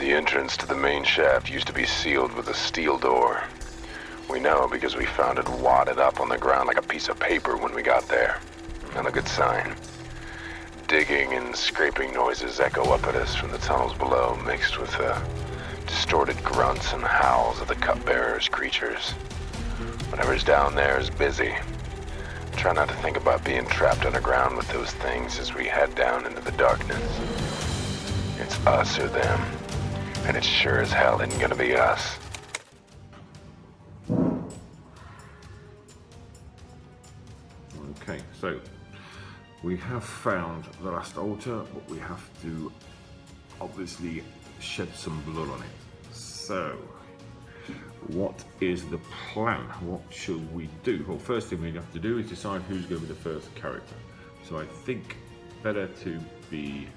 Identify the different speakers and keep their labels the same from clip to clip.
Speaker 1: The entrance to the main shaft used to be sealed with a steel door. We know because we found it wadded up on the ground like a piece of paper when we got there. Not a good sign. Digging and scraping noises echo up at us from the tunnels below, mixed with distorted grunts and howls of the Cupbearer's creatures. Whatever's down there is busy. Try not to think about being trapped underground with those things as we head down into the darkness. It's us or them, and it sure as hell isn't gonna be us.
Speaker 2: Okay, so we have found the last altar, but we have to obviously shed some blood on it. So, what is the plan? What should we do? Well, first thing we have to do is decide who's going to be the first character. So I think better to be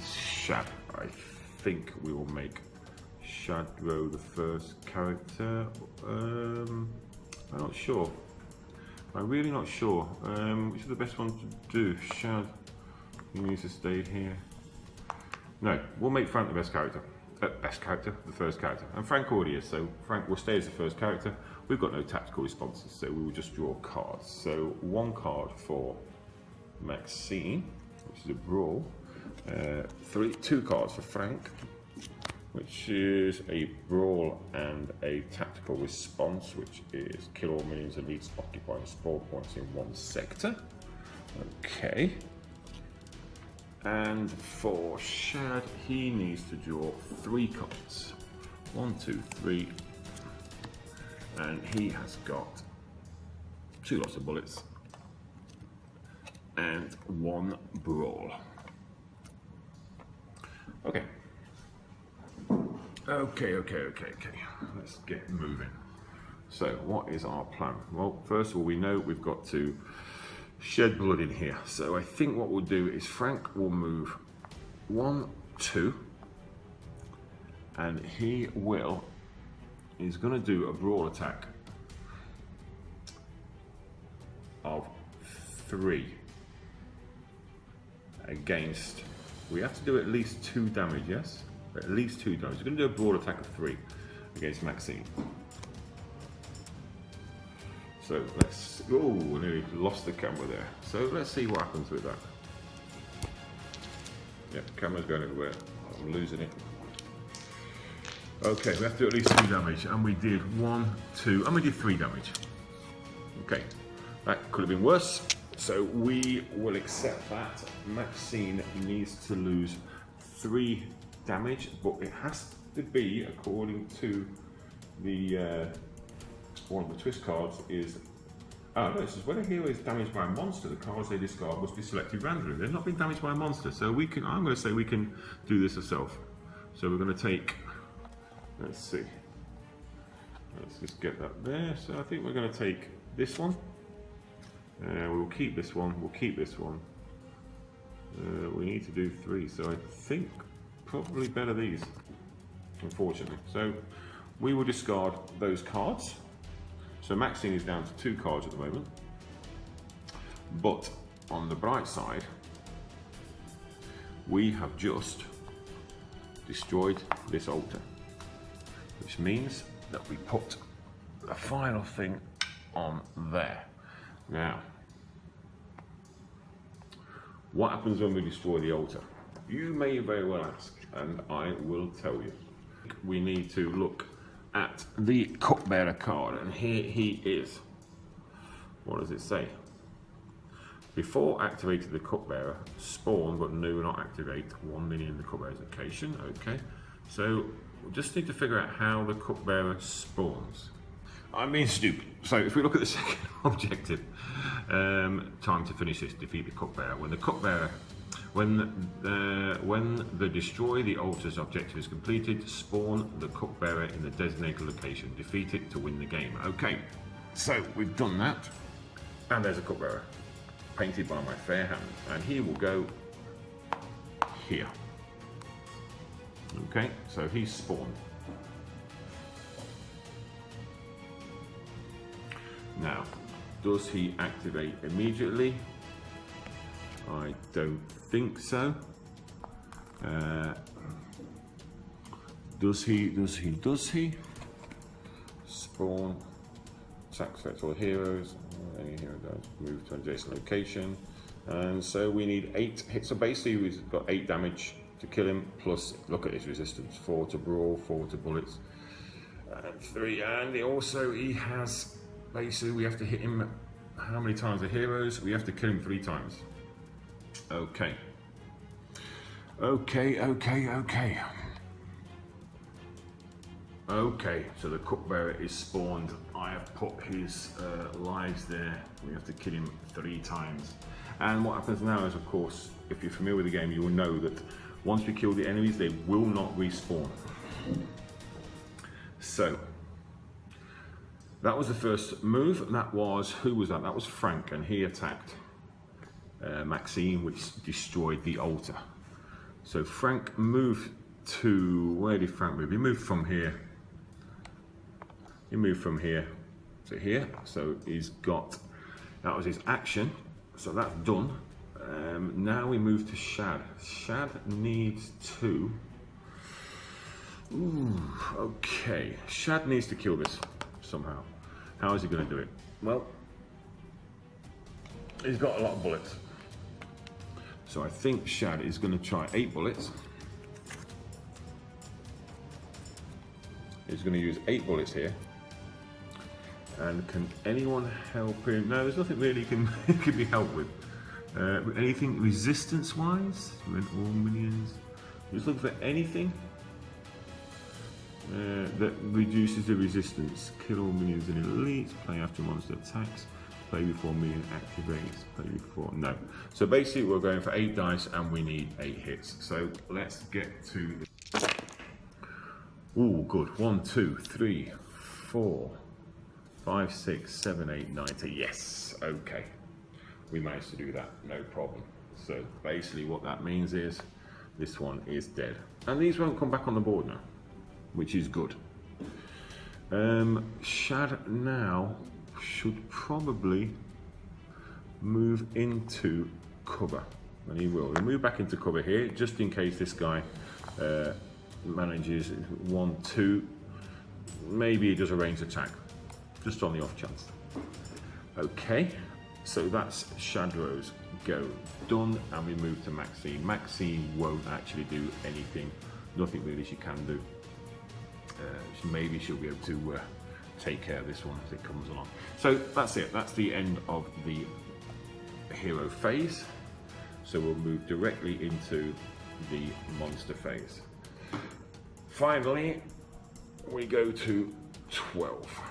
Speaker 2: Shad. I think we will make Shadro the first character. I'm not sure. I'm really not sure. Which is the best one to do? Shad, he needs to stay here. No, we'll make Frank the best character. The first character. And Frank already is, so Frank will stay as the first character. We've got no tactical responses, so we will just draw cards. So one card for Maxine, which is a brawl. Two cards for Frank, which is a brawl and a tactical response, which is kill all minions elites occupying spawn points in one sector. Okay. And for Shad, he needs to draw 3 cards. 1, 2, 3. And he has got 2 lots of bullets and 1 brawl. Okay. Okay. Let's get moving. So, what is our plan? Well, first of all, we know we've got to shed blood in here. So I think what we'll do is Frank will move 1, 2, and he's going to do a brawl attack of 3 against. We have to do at least 2 damage, yes? At least 2 damage. We're going to do a brawl attack of 3 against Maxine. So let's, oh, we nearly lost the camera there. So let's see what happens with that. Yeah, the camera's going everywhere. I'm losing it. Okay, we have to do at least 2 damage, and we did 1, 2, and we did 3 damage. Okay, that could have been worse. So we will accept that. Maxine needs to lose 3 damage, but it has to be, according to the one of the twist cards is, oh no, it says when a hero is damaged by a monster, the cards they discard must be selected randomly. They've not been damaged by a monster, so we can, I'm going to say we can do this ourselves. So we're going to take, let's see, let's just get that there. So I think we're going to take this one, we'll keep this one, we'll keep this one. We need to do 3, so I think probably better these, unfortunately. So we will discard those cards. So Maxine is down to 2 cards at the moment, but on the bright side, we have just destroyed this altar, which means that we put the final thing on there. Now, what happens when we destroy the altar? You may very well ask, and I will tell you. We need to look at the Cupbearer card, and here he is. What does it say? Before activating the Cupbearer, spawn but do not activate 1 minion in the Cupbearer's location. Okay, so we just need to figure out how the Cupbearer spawns. I'm being stupid. So if we look at the second objective, time to finish this, defeat the Cupbearer. When the Cupbearer, when the destroy the altar's objective is completed, spawn the Cupbearer in the designated location. Defeat it to win the game. Okay, so we've done that, and there's a Cupbearer, painted by my fair hand, and he will go here. Okay, so he's spawned. Now, does he activate immediately? I don't think so. Does he? Spawn. Attack affects all heroes. Any hero does. Move to an adjacent location. And so we need 8 hits. So basically we've got 8 damage to kill him, plus look at his resistance. 4 to brawl, 4 to bullets, and 3. And he has, basically we have to hit him how many times the heroes? We have to kill him 3 times. Okay. Okay, so the Cupbearer is spawned. I have put his lives there. We have to kill him 3 times. And what happens now is, of course, if you're familiar with the game, you will know that once we kill the enemies, they will not respawn. So, that was the first move. That was, who was that? That was Frank, and he attacked Maxine, which destroyed the altar. So Frank moved to, where did Frank move? He moved from here. He moved from here to here. So he's got, that was his action. So that's done. Now we move to Shad. Shad needs to, okay. Shad needs to kill this somehow. How is he going to do it? Well, he's got a lot of bullets. So I think Shad is going to try 8 bullets. He's going to use 8 bullets here. And can anyone help him? No, there's nothing really can be helped with. Anything resistance-wise? All minions. Just look for anything that reduces the resistance. Kill all minions and elites. Play after monster attacks. Play before minion activates. Play before. No. So basically, we're going for 8 dice, and we need 8 hits. So let's get to. Ooh, good. 1, 2, 3, 4, 5, 6, 7, 8, 9. Yes. Okay. We managed to do that. No problem. So basically, what that means is this one is dead, and these won't come back on the board now, which is good. Shad now should probably move into cover, and he will. He'll move back into cover here, just in case this guy manages 1, 2. Maybe he does a ranged attack, just on the off chance. Okay, so that's Shadrow's go done, and we move to Maxine. Maxine won't actually do anything, nothing really she can do. Maybe she'll be able to take care of this one as it comes along. So that's it, that's the end of the hero phase. So we'll move directly into the monster phase. Finally, we go to 12.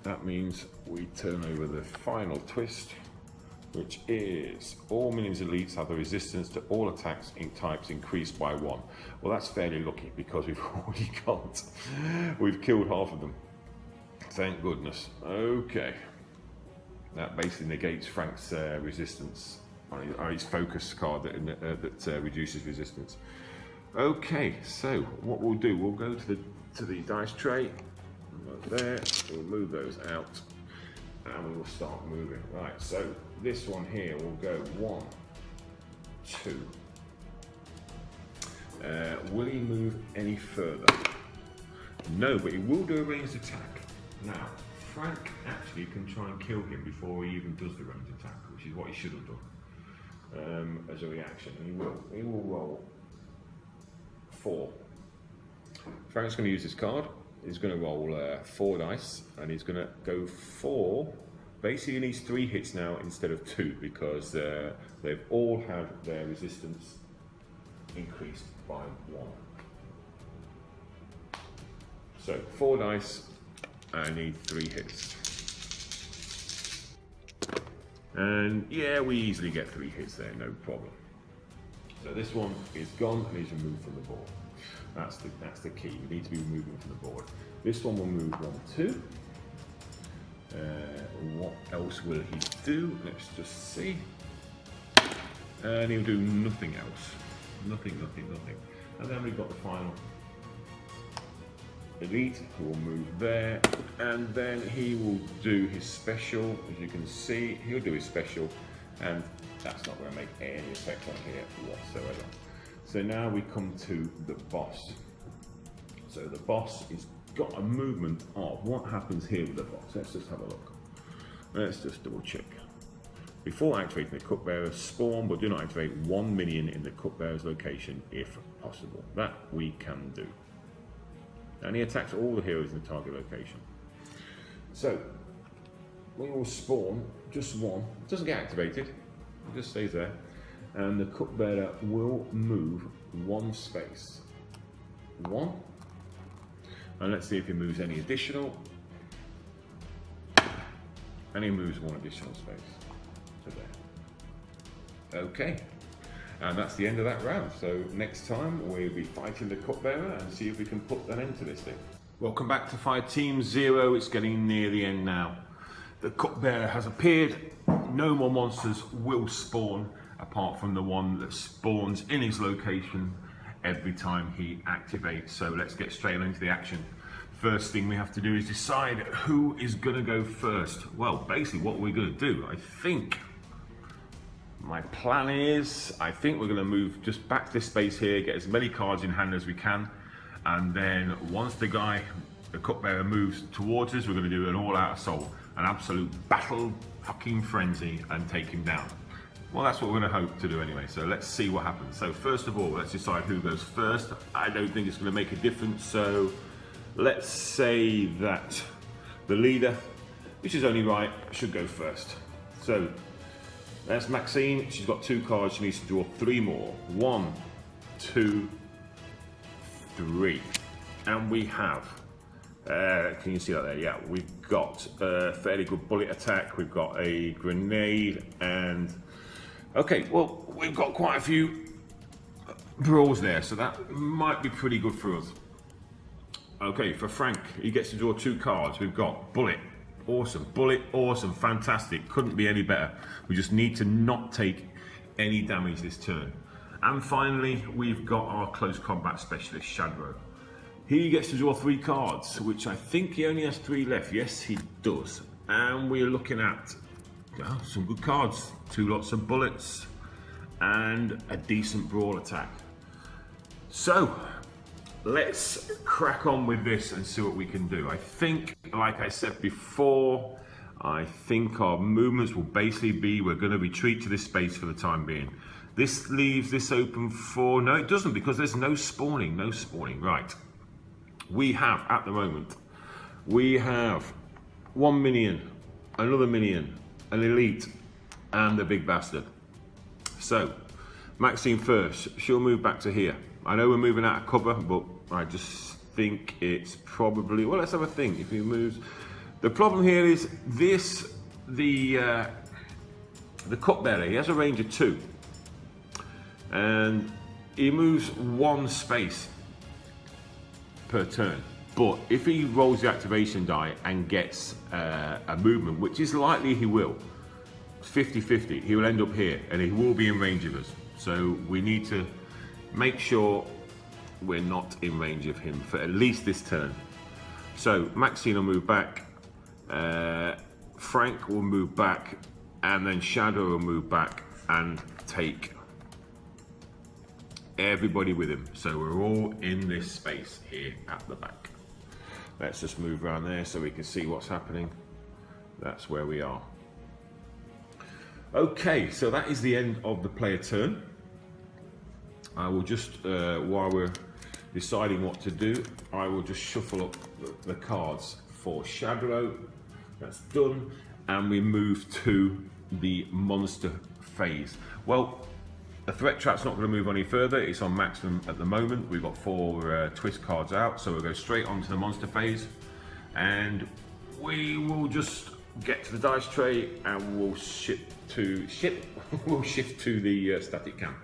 Speaker 2: That means we turn over the final twist, which is all minions elites have the resistance to all attacks in types increased by 1. Well, that's fairly lucky because we've already got, we've killed half of them. Thank goodness. Okay. That basically negates Frank's resistance on his focus card that reduces resistance. Okay, so what we'll do, we'll go to the dice tray. There, we'll move those out, and we will start moving. Right, so this one here will go 1, 2. Will he move any further? No, but he will do a ranged attack. Now, Frank actually can try and kill him before he even does the ranged attack, which is what he should have done as a reaction. And he will roll 4. Frank's going to use his card. He's going to roll 4 dice, and he's going to go 4. Basically, he needs 3 hits now instead of 2 because they've all had their resistance increased by 1. So 4 dice, I need 3 hits. And yeah, we easily get 3 hits there, no problem. So this one is gone and he's removed from the board. That's the key. We need to be moving from the board. This one will move 1, 2. What else will he do? Let's just see. And he'll do nothing else. Nothing. And then we've got the final elite who will move there, and then he will do his special. As you can see, he'll do his special, and that's not going to make any effect on here whatsoever. So now we come to the boss. So the boss has got a movement of what happens here with the boss. Let's just have a look. Let's just double check. Before activating the Cupbearer, spawn but do not activate one minion in the Cupbearer's location if possible. That we can do. And he attacks all the heroes in the target location. So we will spawn just one. It doesn't get activated. It just stays there. And the Cupbearer will move one space. One. And let's see if he moves any additional. And he moves one additional space to there. Okay. And that's the end of that round. So next time we'll be fighting the Cupbearer and see if we can put an end to this thing. Welcome back to Fireteam 0. It's getting near the end now. The Cupbearer has appeared. No more monsters will spawn apart from the one that spawns in his location every time he activates. So let's get straight into the action. First thing we have to do is decide who is going to go first. Well, basically what we're going to do, I think, my plan is, I think we're going to move just back to this space here, get as many cards in hand as we can, and then once the Cupbearer moves towards us, we're going to do an all-out assault, an absolute battle fucking frenzy, and take him down. Well, that's what we're going to hope to do anyway, so let's see what happens. So first of all, let's decide who goes first. I don't think it's going to make a difference, so let's say that the leader, which is only right, should go first. So that's Maxine. She's got 2 cards. She needs to draw 3 more. 1, 2, 3. And we have, can you see that there? Yeah, we've got a fairly good bullet attack. We've got a grenade and, okay, well, we've got quite a few brawls there, so that might be pretty good for us. Okay, for Frank, he gets to draw 2 cards. We've got bullet. Awesome, bullet, awesome, fantastic, couldn't be any better. We just need to not take any damage this turn. And finally, we've got our close combat specialist, Shadow. He gets to draw 3 cards, which I think he only has 3 left. Yes, he does. And we're looking at some good cards, 2 lots of bullets, and a decent brawl attack. So, let's crack on with this and see what we can do. I think, like I said before, I think our movements will basically be, we're going to retreat to this space for the time being. This leaves this open for, no it doesn't, because there's no spawning, right. We have, at the moment, we have 1 minion, another minion, an elite, and the big bastard. So, Maxine first, she'll move back to here. I know we're moving out of cover, but I just think it's probably, well, let's have a think. If he moves, the problem here is this, the Cupbearer, he has a range of 2, and he moves 1 space per turn. But if he rolls the activation die and gets a movement, which is likely he will, 50-50, he will end up here, and he will be in range of us. So we need to make sure we're not in range of him for at least this turn. So Maxine will move back, Frank will move back, and then Shadow will move back and take everybody with him. So we're all in this space here at the back. Let's just move around there so we can see what's happening. That's where we are. Okay, so that is the end of the player turn. I will just, while we're deciding what to do, I will just shuffle up the cards for Shadow. That's done, and we move to the monster phase. Well, the threat trap's not going to move any further. It's on maximum at the moment. We've got 4 twist cards out, so we'll go straight on to the monster phase, and we will just get to the dice tray and we'll shift to the static camp.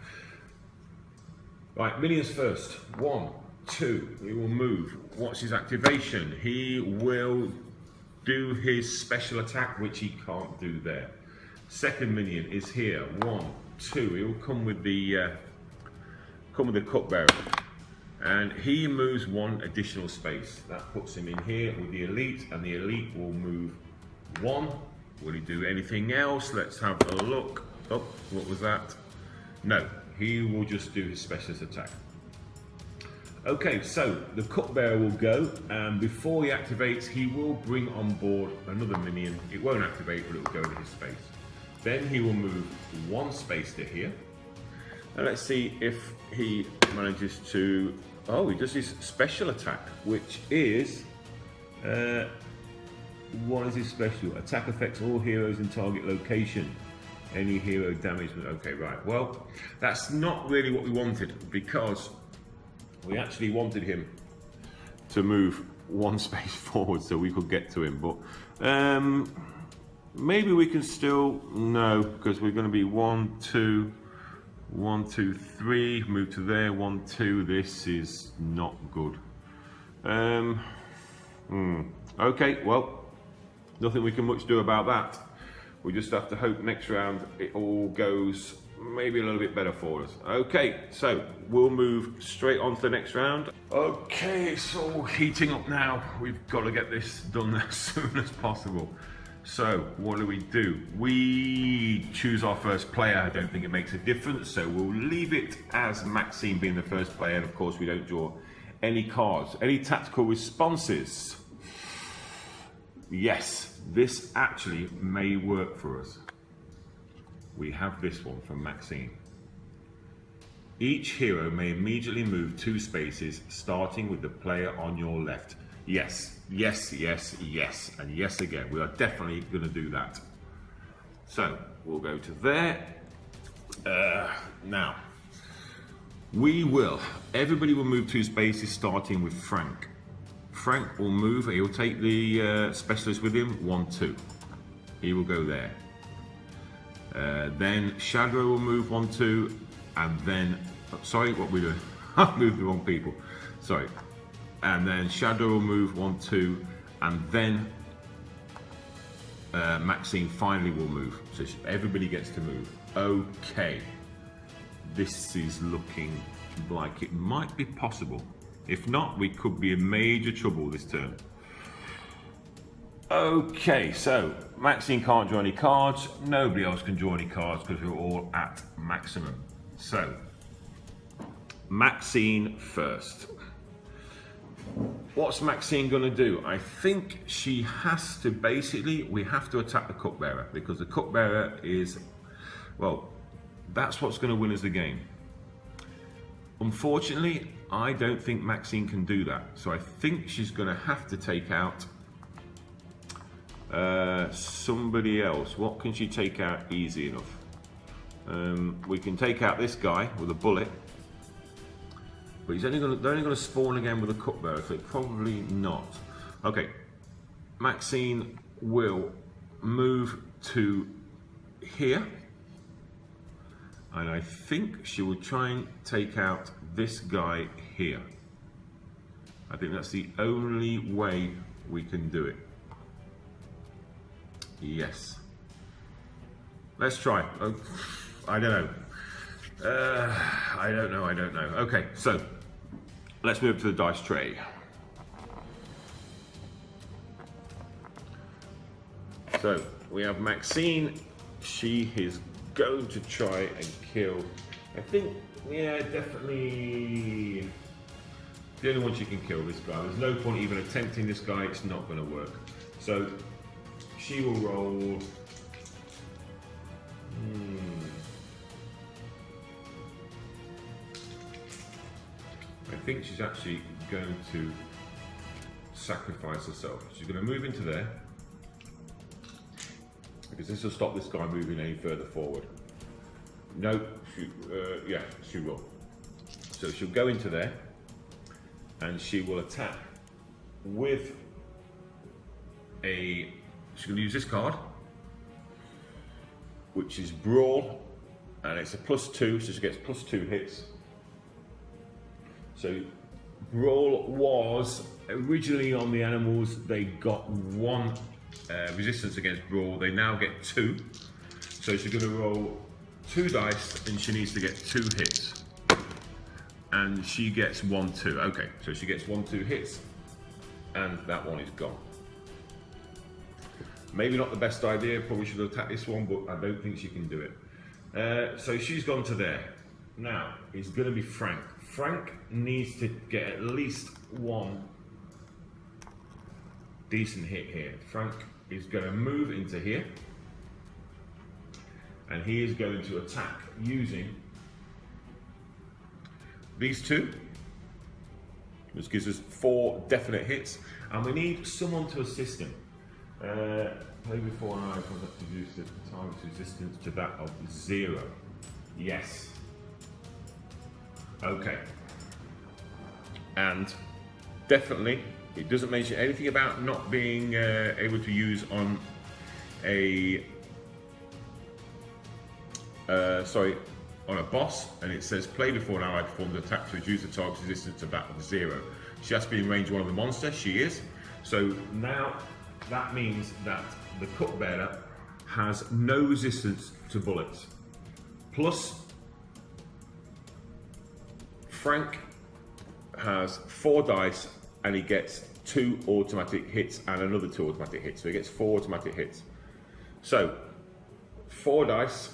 Speaker 2: Right, minions first. 1, 2. We will move. What's his activation? He will do his special attack, which he can't do there. Second minion is here. 1, 2. He will come with the Cupbearer, and he moves 1 additional space. That puts him in here with the elite, and the elite will move 1. Will he do anything else? Let's have a look. Oh, what was that? No, he will just do his specialist attack. Okay, so the Cupbearer will go, and before he activates, he will bring on board another minion. It won't activate, but it will go into his space. Then he will move one space to here. And let's see if he manages to... Oh, he does his special attack, which is... what is his special? Attack affects all heroes in target location. Any hero damage... Okay, right. Well, that's not really what we wanted, because we actually wanted him to move one space forward so we could get to him. But maybe we can still... No, because we're going to be 1, 2... 1, 2, 3, move to there, 1, 2, this is not good. Okay, well, nothing we can much do about that. We just have to hope next round it all goes maybe a little bit better for us. Okay, so we'll move straight on to the next round. Okay, it's all heating up now. We've got to get this done as soon as possible. So what do? We choose our first player. I don't think it makes a difference, so we'll leave it as Maxine being the first player, and of course we don't draw any cards. Any tactical responses? Yes, this actually may work for us. We have this one from Maxine. Each hero may immediately move 2 spaces, starting with the player on your left. Yes, yes, yes, yes, and yes again. We are definitely going to do that. So, we'll go to there. Now, everybody will move 2 spaces, starting with Frank. Frank will move, he'll take the specialist with him, 1, 2. He will go there. Then Shadow will move 1, 2, and then, sorry, what we doing? I've moved the wrong people, sorry. And then Shadow will move 1, 2, and then Maxine finally will move. So everybody gets to move. Okay, this is looking like it might be possible. If not, we could be in major trouble this turn. Okay, so Maxine can't draw any cards. Nobody else can draw any cards because we're all at maximum. So, Maxine first. What's Maxine going to do? I think she has to basically, we have to attack the Cupbearer, because the Cupbearer is, well, that's what's going to win us the game. Unfortunately, I don't think Maxine can do that. So I think she's going to have to take out somebody else. What can she take out easy enough? We can take out this guy with a bullet. But they're only going to spawn again with a Cupbearer, so probably not. Okay, Maxine will move to here. And I think she will try and take out this guy here. I think that's the only way we can do it. Yes. Let's try. Oh, I don't know. I don't know. Okay, so let's move to the dice tray. So we have Maxine. She is going to try and kill. I think, yeah, definitely the only one she can kill, this guy. There's no point even attempting this guy. It's not going to work. So she will roll. I think she's actually going to sacrifice herself. She's going to move into there, because this will stop this guy moving any further forward. No, yeah, she will. So she'll go into there, and she will attack with a... She's going to use this card, which is Brawl, and it's a +2, so she gets +2 hits. So Brawl was originally on the animals, they got 1 resistance against Brawl, they now get 2. So she's going to roll 2 dice and she needs to get 2 hits. And she gets 1, 2. Okay, so she gets 1, 2 hits, and that one is gone. Maybe not the best idea, probably should have attacked this one, but I don't think she can do it. So she's gone to there. now is going to be Frank. Frank needs to get at least one decent hit here. Frank is going to move into here, and he is going to attack using these two, which gives us 4 definite hits, and we need someone to assist him. Play before an eye contact to reduce the target's resistance to that of 0. Yes. Okay. And definitely, it doesn't mention anything about not being able to use on a on a boss, and it says play before an ally performs an attack to reduce the target's resistance to that of 0. She has to be in range 1 of the monster. She is. So now that means that the Cupbearer has no resistance to bullets. Plus, Frank has 4 dice and he gets 2 automatic hits and another 2 automatic hits. So he gets 4 automatic hits. So, 4 dice.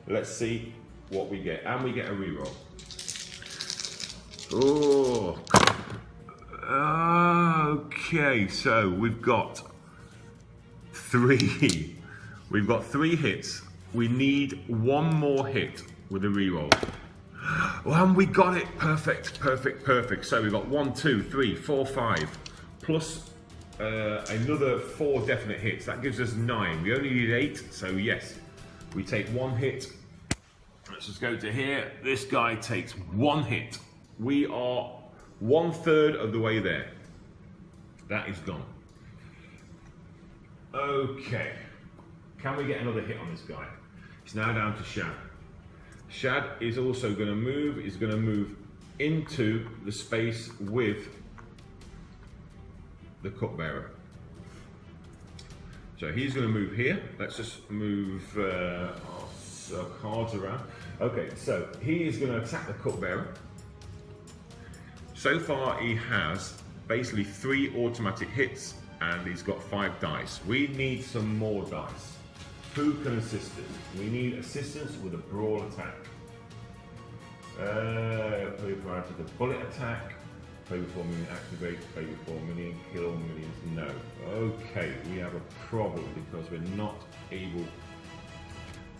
Speaker 2: Let's see what we get. And we get a reroll. Oh. Okay, so we've got 3. We've got 3 hits. We need 1 more hit with a reroll. Oh, and we got it. Perfect, perfect, perfect. So we've got 1, 2, 3, 4, 5, plus another 4 definite hits. That gives us 9. We only need 8, so yes, we take 1 hit. Let's just go to here. This guy takes 1 hit. We are 1/3 of the way there. That is gone. Okay. Can we get another hit on this guy? It's now down to Shad. Shad is also going to move. He's going to move into the space with the Cupbearer. So he's going to move here. Let's just move our cards around. Okay, so he is going to attack the Cupbearer. So far he has basically 3 automatic hits and he's got 5 dice. We need some more dice. Who can assist us? We need assistance with a brawl attack. Play prior to the bullet attack. Play before minion activates. Play before minion kill minions. No. Okay, we have a problem because we're not able.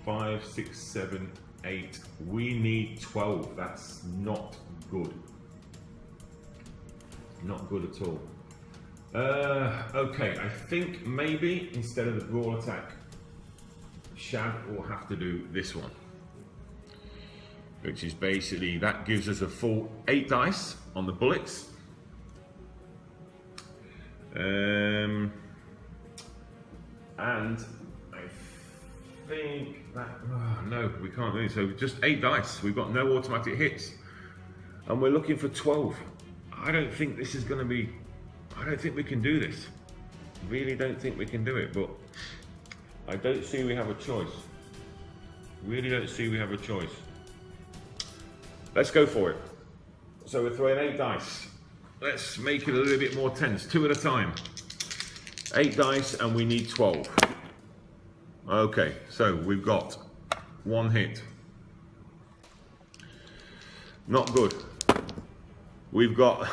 Speaker 2: 5, 6, 7, 8. We need 12. That's not good. Not good at all. Okay, I think maybe instead of the brawl attack, Shad will have to do this one, which is basically, that gives us a full 8 dice on the bullets. And I think that, no, we can't do it. So just 8 dice. We've got no automatic hits, and we're looking for 12. I don't think this is going to be. I don't think we can do this. Really don't think we can do it, but I don't see we have a choice. Really don't see we have a choice. Let's go for it. So we're throwing 8 dice. Let's make it a little bit more tense. 2 at a time. 8 dice and we need 12. Okay, so we've got 1 hit. Not good. We've got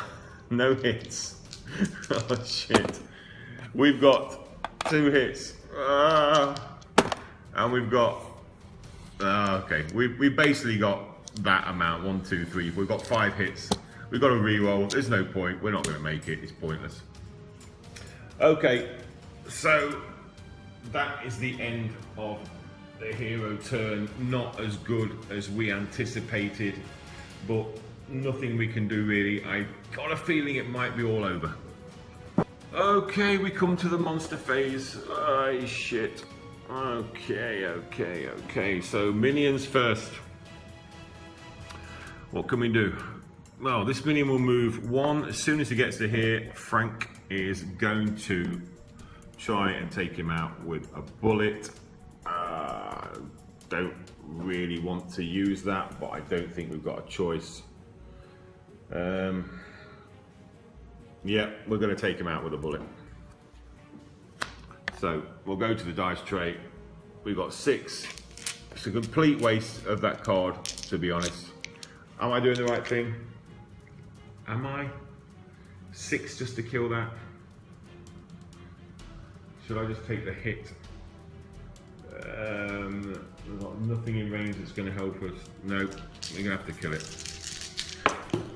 Speaker 2: no hits. Oh shit. We've got 2 hits. And we've got okay, we basically got that amount. 1, 2, 3. We've got 5 hits. We've got a reroll. There's no point. We're not going to make it. It's pointless. Okay, so that is the end of the hero turn. Not as good as we anticipated, but nothing we can do really. I got a feeling it might be all over. Okay, we come to the monster phase. Oh shit. Okay. So minions first. What can we do? Well, this minion will move 1. As soon as he gets to here, Frank is going to try and take him out with a bullet. Don't really want to use that, but I don't think we've got a choice. Yeah, we're going to take him out with a bullet. So we'll go to the dice tray. We've got 6, It's a complete waste of that card, to be honest. Am I doing the right thing? Am I? 6 just to kill that? Should I just take the hit? We've got nothing in range that's going to help us. No, we're going to have to kill it.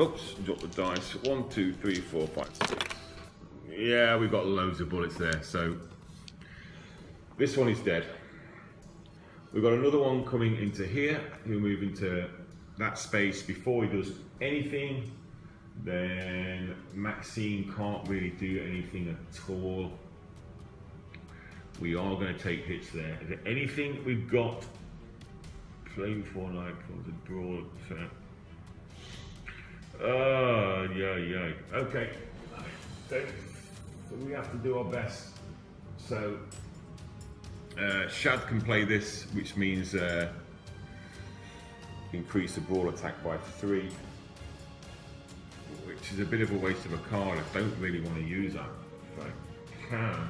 Speaker 2: Oops, drop the dice. 1, 2, 3, 4, 5, 6. Yeah, we've got loads of bullets there. So this one is dead. We've got another one coming into here. He'll move into that space before he does anything. Then Maxine can't really do anything at all. We are going to take hits there. Is there anything we've got? Play before night comes a brawl attack. Oh, yeah. Okay. We have to do our best. So, Shad can play this, which means increase the brawl attack by 3, which is a bit of a waste of a card. I don't really want to use that. If I can.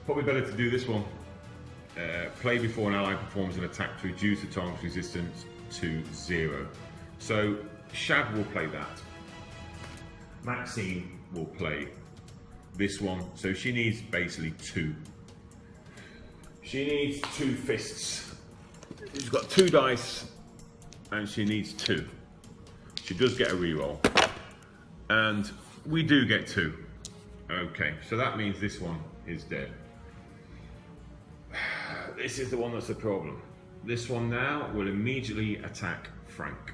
Speaker 2: Probably better to do this one. Play before an ally performs an attack to reduce the target's resistance to 0. So Shad will play that. Maxine will play this one. So she needs basically 2. She needs 2 fists. She's got 2 dice and she needs 2. She does get a reroll. And we do get 2. Okay, so that means this one is dead. This is the one that's the problem. This one now will immediately attack Frank.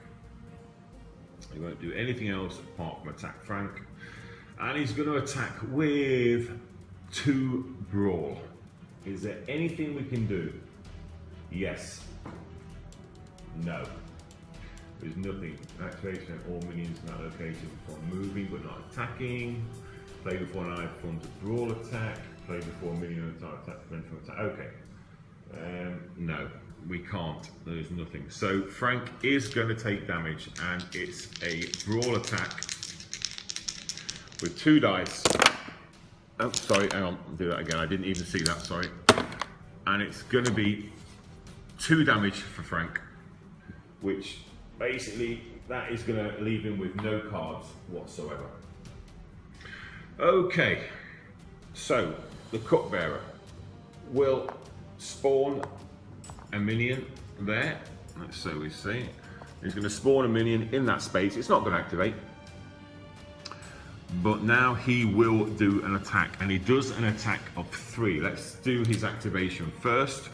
Speaker 2: He won't do anything else apart from attack Frank. And he's going to attack with 2 brawl. Is there anything we can do? Yes. No. There's nothing. Activation of all minions in that location before moving but not attacking. Play before an ally performs a brawl attack. Play before a minion attack prevents from attack. Okay. No, we can't. There's nothing. So Frank is going to take damage, and it's a brawl attack with 2 dice. Oh, sorry, hang on, I'll do that again. I didn't even see that, sorry. And it's going to be 2 damage for Frank, which basically that is going to leave him with no cards whatsoever. Okay, so the Cupbearer will spawn a minion there. So we see he's going to spawn a minion in that space. It's not going to activate, but now he will do an attack, and he does an attack of 3. Let's do his activation first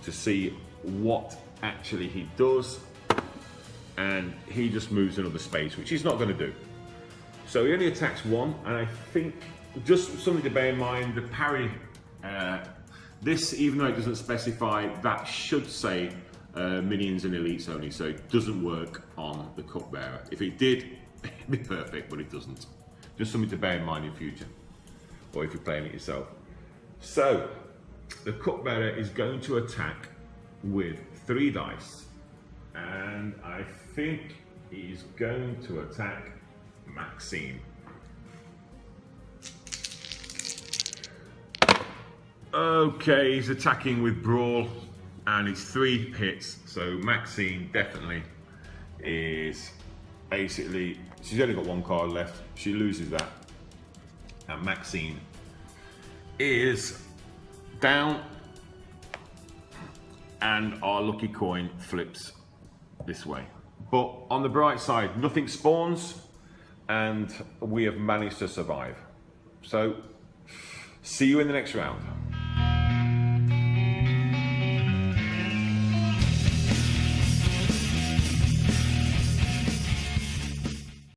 Speaker 2: to see what actually he does. And he just moves another space, which he's not going to do. So he only attacks 1, and I think just something to bear in mind, the parry, this, even though it doesn't specify, that should say minions and elites only, so it doesn't work on the Cupbearer. If it did, it'd be perfect, but it doesn't. Just something to bear in mind in future, or if you're playing it yourself. So, the Cupbearer is going to attack with 3 dice, and I think he's going to attack Maxine. Okay, he's attacking with brawl, and it's 3 hits, so Maxine definitely is basically, she's only got 1 card left, she loses that, and Maxine is down, and our lucky coin flips this way. But on the bright side, nothing spawns, and we have managed to survive. So, see you in the next round.